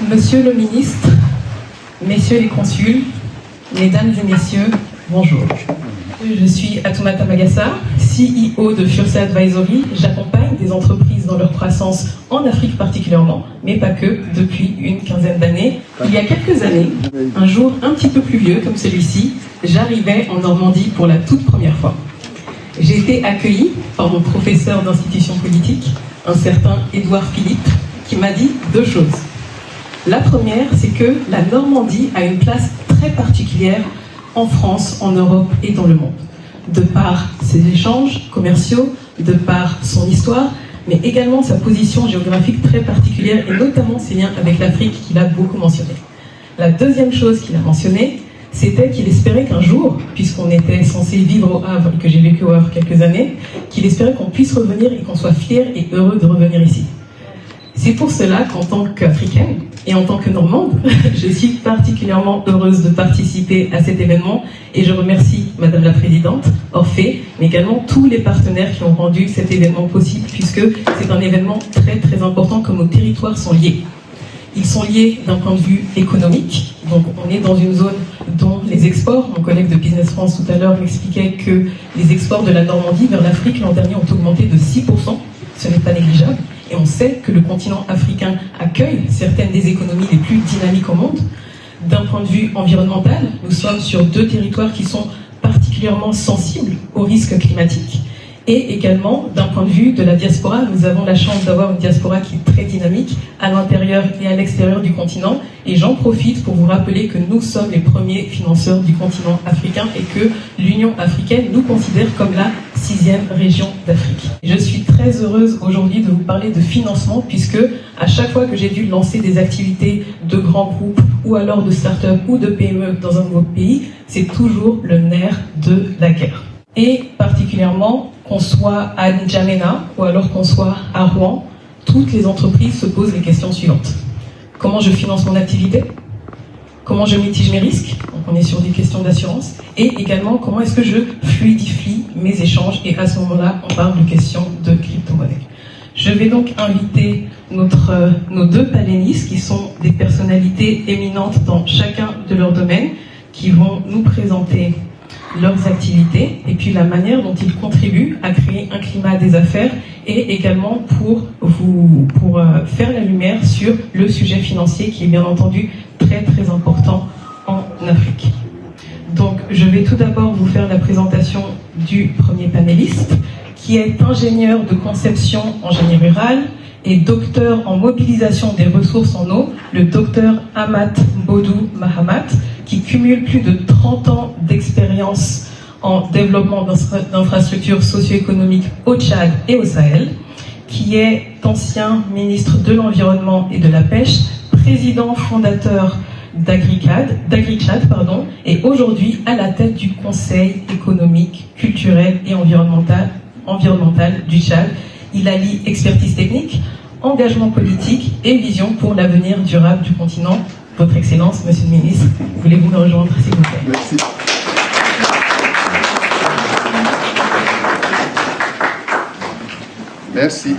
Monsieur le ministre, messieurs les consuls, mesdames et messieurs, bonjour. Je suis Atoumata Magassa, CEO de Fursa Advisory. J'accompagne des entreprises dans leur croissance en Afrique particulièrement, mais pas que, depuis une quinzaine d'années. Il y a quelques années, un jour un petit peu pluvieux comme celui-ci, j'arrivais en Normandie pour la toute première fois. J'ai été accueillie par mon professeur d'institution politique, un certain Édouard Philippe, qui m'a dit deux choses. La première, c'est que la Normandie a une place très particulière en France, en Europe et dans le monde, de par ses échanges commerciaux, de par son histoire, mais également sa position géographique très particulière et notamment ses liens avec l'Afrique qu'il a beaucoup mentionné. La deuxième chose qu'il a mentionnée, c'était qu'il espérait qu'un jour, puisqu'on était censé vivre au Havre et que j'ai vécu au Havre quelques années, qu'il espérait qu'on puisse revenir et qu'on soit fiers et heureux de revenir ici. C'est pour cela qu'en tant qu'Africaine et en tant que Normande, je suis particulièrement heureuse de participer à cet événement et je remercie Madame la Présidente, Orphée, mais également tous les partenaires qui ont rendu cet événement possible puisque c'est un événement très très important comme nos territoires sont liés. Ils sont liés d'un point de vue économique, donc on est dans une zone dont les exports, mon collègue de Business France tout à l'heure m'expliquait que les exports de la Normandie vers l'Afrique l'an dernier ont augmenté de 6%, ce n'est pas négligeable. Et on sait que le continent africain accueille certaines des économies les plus dynamiques au monde. D'un point de vue environnemental, nous sommes sur deux territoires qui sont particulièrement sensibles aux risques climatiques. Et également, d'un point de vue de la diaspora, nous avons la chance d'avoir une diaspora qui est très dynamique à l'intérieur et à l'extérieur du continent. Et j'en profite pour vous rappeler que nous sommes les premiers financeurs du continent africain et que l'Union africaine nous considère comme la 6e région d'Afrique. Je suis très heureuse aujourd'hui de vous parler de financement puisque à chaque fois que j'ai dû lancer des activités de grands groupes ou alors de start-up ou de PME dans un nouveau pays, c'est toujours le nerf de la guerre. Et particulièrement, qu'on soit à N'Djamena ou alors qu'on soit à Rouen, toutes les entreprises se posent les questions suivantes. Comment je finance mon activité ? Comment je mitige mes risques ? Donc on est sur des questions d'assurance. Et également, comment est-ce que je fluidifie mes échanges ? Et à ce moment-là, on parle de questions de crypto-monnaie. Je vais donc inviter nos deux panélistes, qui sont des personnalités éminentes dans chacun de leurs domaines, qui vont nous présenter leurs activités et puis la manière dont ils contribuent à créer un climat des affaires et également pour faire la lumière sur le sujet financier qui est bien entendu très très important en Afrique. Donc je vais tout d'abord vous faire la présentation du premier panéliste qui est ingénieur de conception en génie rural et docteur en mobilisation des ressources en eau, le docteur Amat Bodou Mahamat, qui cumule plus de 30 ans d'expérience en développement d'infrastructures socio-économiques au Tchad et au Sahel, qui est ancien ministre de l'Environnement et de la Pêche, président fondateur d'AgriChad, et aujourd'hui à la tête du Conseil économique, culturel et environnemental du Tchad. Il allie expertise technique, engagement politique et vision pour l'avenir durable du continent. Votre Excellence, Monsieur le Ministre, voulez-vous me rejoindre, s'il vous plaît ? Merci. Merci.